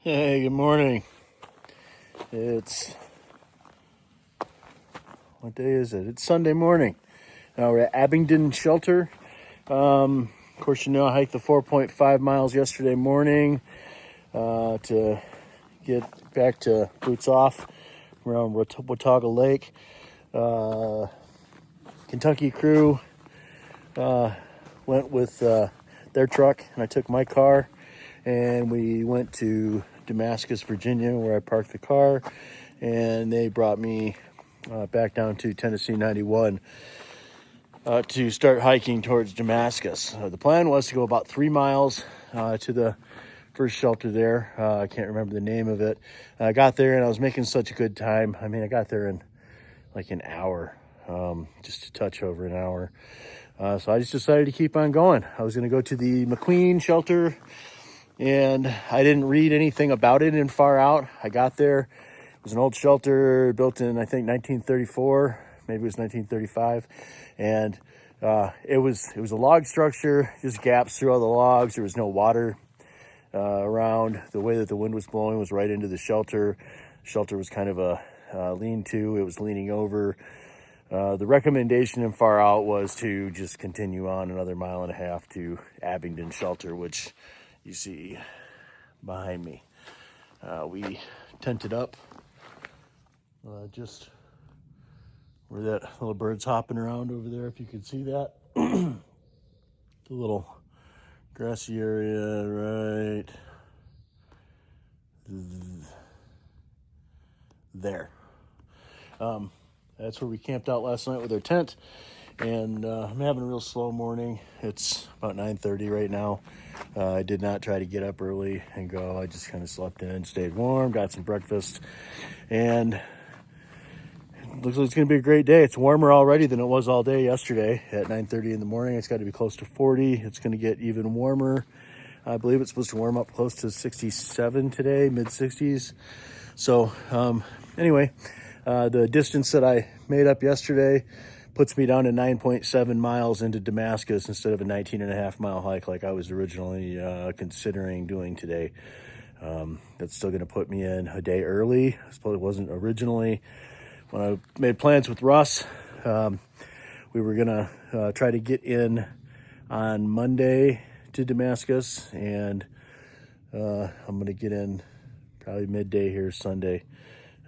Hey, good morning. What day is it? It's Sunday morning. We're at Abingdon Shelter. Of course, I hiked the 4.5 miles yesterday morning to get back to boots off around Watauga Lake. Kentucky crew went with their truck, and I took my car, and we went to Damascus, Virginia, where I parked the car, and they brought me back down to Tennessee 91 to start hiking towards Damascus. The plan was to go about 3 miles to the first shelter there. I can't remember the name of it. I got there and I was making such a good time. I mean, I got there in like an hour, just a touch over an hour. So I just decided to keep on going. I was going to go to the McQueen shelter, and I didn't read anything about it in Far Out. I got there. It was an old shelter built in, I think, 1934. Maybe it was 1935. And it was a log structure, just gaps through all the logs. There was no water around. The way that the wind was blowing was right into the shelter. Shelter was kind of a lean-to. It was leaning over. The recommendation in Far Out was to just continue on another 1.5 miles to Abingdon Shelter, which you see behind me. We tented up just where that little bird's hopping around over there, if you could see that. The little grassy area right there. That's where we camped out last night with our tent, and I'm having a real slow morning. It's about 9:30 right now. I did not try to get up early and go. I just kind of slept in, stayed warm, got some breakfast, and it looks like it's going to be a great day. It's warmer already than it was all day yesterday at 9:30 in the morning. It's got to be close to 40. It's going to get even warmer. I believe it's supposed to warm up close to 67 today, mid-60s. So anyway, the distance that I made up yesterday puts me down to 9.7 miles into Damascus instead of a 19.5 mile hike like I was originally considering doing today. That's still going to put me in a day early. I suppose it wasn't originally. When I made plans with Russ, we were going to try to get in on Monday to Damascus, and I'm going to get in probably midday here Sunday,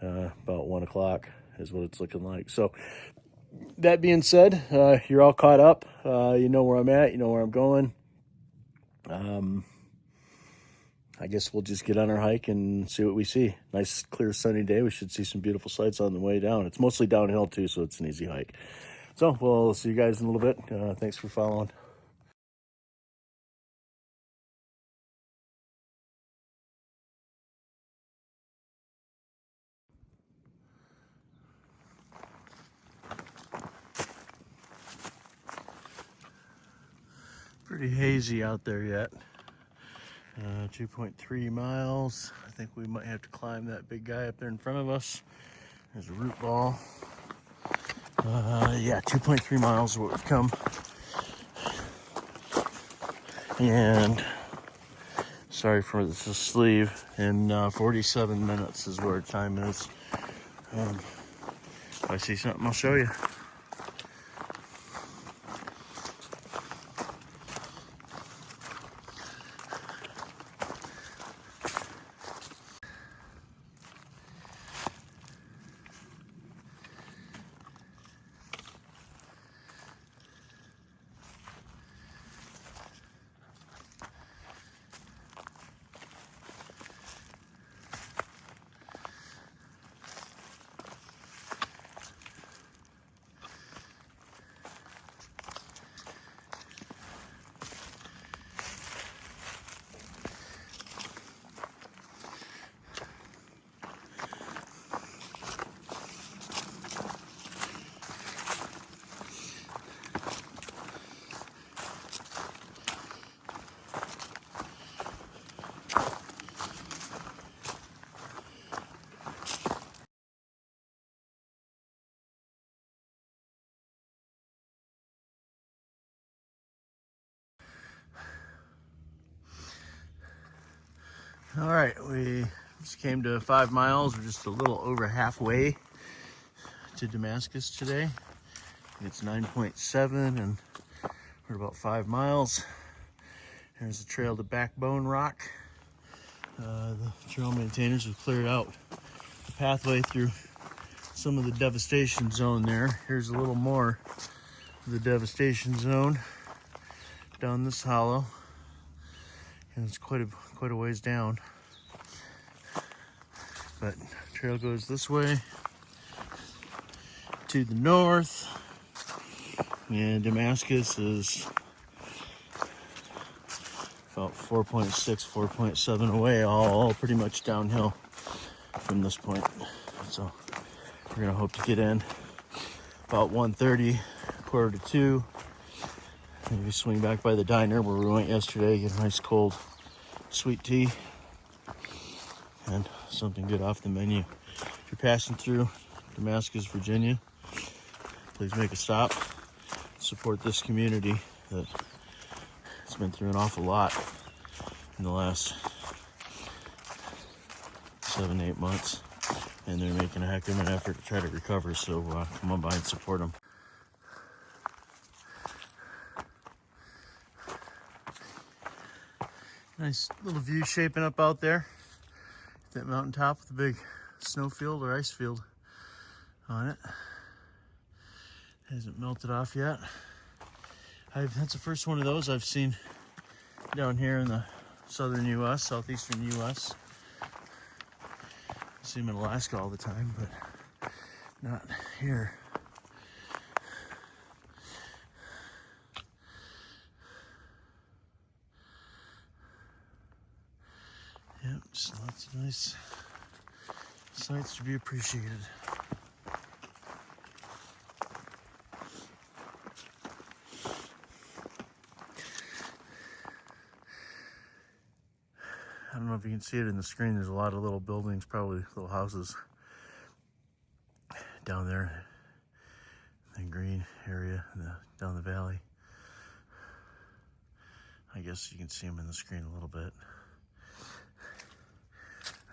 about 1 o'clock is what it's looking like. So that being said, you're all caught up. You know where I'm at. You know where I'm going. I guess we'll just get on our hike and see what we see. Nice, clear, sunny day. We should see some beautiful sights on the way down. It's mostly downhill, too, so it's an easy hike. So we'll see you guys in a little bit. Thanks for following. Pretty hazy out there yet. 2.3 miles. I think we might have to climb that big guy up there in front of us. There's a root ball. Yeah, 2.3 miles is what we've come. And sorry for the sleeve. In 47 minutes is where time is. If I see something, I'll show you. All right, we just came to 5 miles. We're just a little over halfway to Damascus today. It's 9.7 and we're about 5 miles. There's the trail to Backbone Rock. The trail maintainers have cleared out the pathway through some of the devastation zone there. Here's a little more of the devastation zone down this hollow. And it's quite a ways down. But trail goes this way to the north. And Damascus is about 4.6, 4.7 away, all pretty much downhill from this point. So we're gonna hope to get in about 1:30, quarter to 2. Maybe swing back by the diner where we went yesterday, get a nice cold sweet tea and something good off the menu. If you're passing through Damascus, Virginia, please make a stop. Support this community that has been through an awful lot in the last 7-8 months, and they're making a heck of an effort to try to recover. So come on by and support them. Nice little view shaping up out there. That mountaintop with a big snow field or ice field on it. Hasn't melted off yet. That's the first one of those I've seen down here in the southern U.S., southeastern U.S. I see them in Alaska all the time, but not here. Yep, just lots of nice sights to be appreciated. I don't know if you can see it in the screen. There's a lot of little buildings, probably little houses down there in the green area down the valley. I guess you can see them in the screen a little bit.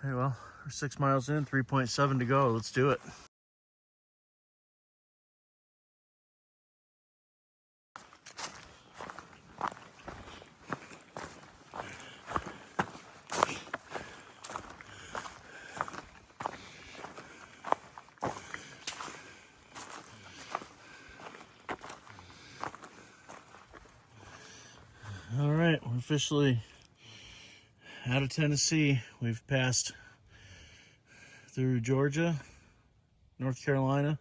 Hey, well, we're 6 miles in, 3.7 to go. Let's do it. All right, we're officially out of Tennessee. We've passed through Georgia, North Carolina,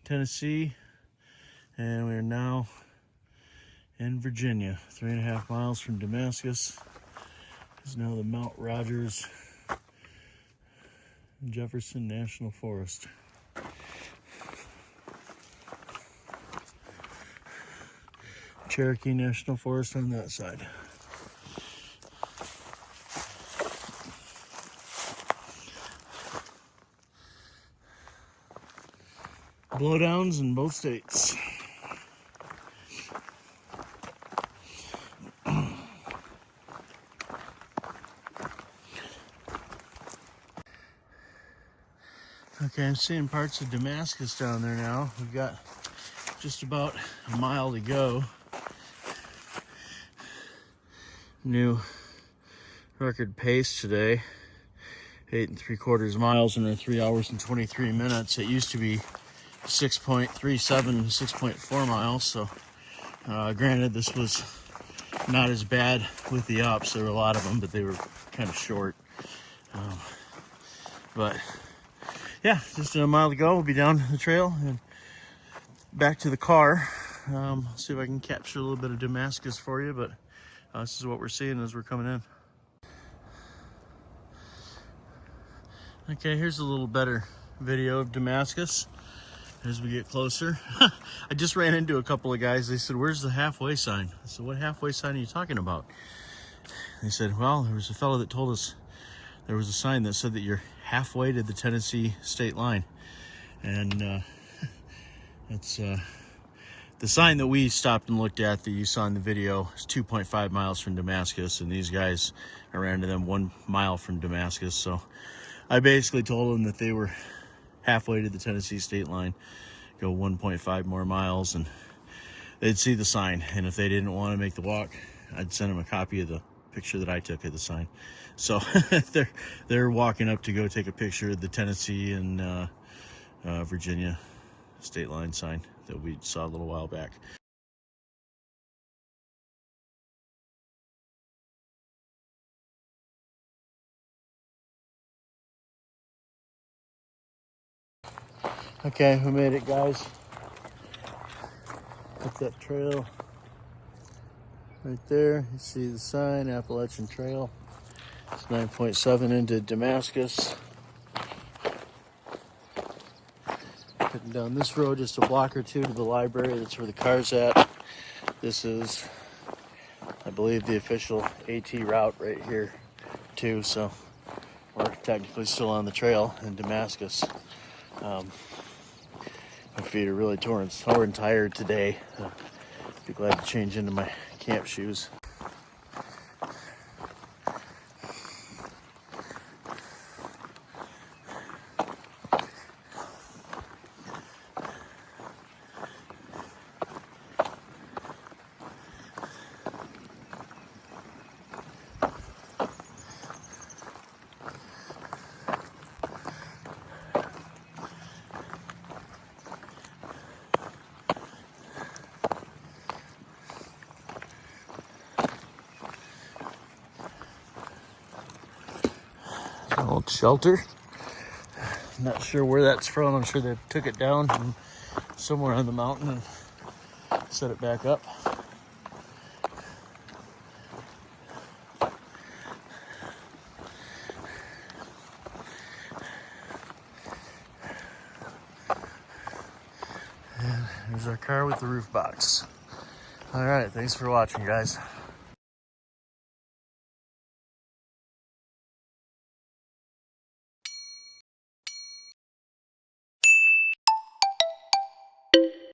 Tennessee, and we are now in Virginia. 3.5 miles from Damascus is now the Mount Rogers Jefferson National Forest. Cherokee National Forest on that side. Blowdowns in both states. Okay, I'm seeing parts of Damascus down there now. We've got just about a mile to go. New record pace today, 8 3/4 miles in 3 hours and 23 minutes. It used to be 6.37, 6.4 miles. So granted, this was not as bad with the ups. There were a lot of them, but they were kind of short. But yeah, just a mile to go. We'll be down the trail and back to the car. See if I can capture a little bit of Damascus for you, but this is what we're seeing as we're coming in. Okay, here's a little better video of Damascus as we get closer. I just ran into a couple of guys. They said, "Where's the halfway sign?" I said, "What halfway sign are you talking about?" They said, "Well, there was a fellow that told us there was a sign that said that you're halfway to the Tennessee state line." And The sign that we stopped and looked at that you saw in the video is 2.5 miles from Damascus, and these guys, I ran into them 1 mile from Damascus. So I basically told them that they were halfway to the Tennessee state line, go 1.5 more miles, and they'd see the sign. And if they didn't want to make the walk, I'd send them a copy of the picture that I took of the sign. So they're walking up to go take a picture of the Tennessee and Virginia state line sign that we saw a little while back. Okay, we made it, guys. Up that trail right there. You see the sign, Appalachian Trail. It's 9.7 into Damascus. Heading down this road just a block or two to the library. That's where the car's at. This is, I believe, the official AT route right here too. So we're technically still on the trail in Damascus. My feet are really torn and tired today. Be glad to change into my camp shoes. An old shelter. Not sure where that's from. I'm sure they took it down from somewhere on the mountain and set it back up. And there's our car with the roof box. All right, thanks for watching, guys.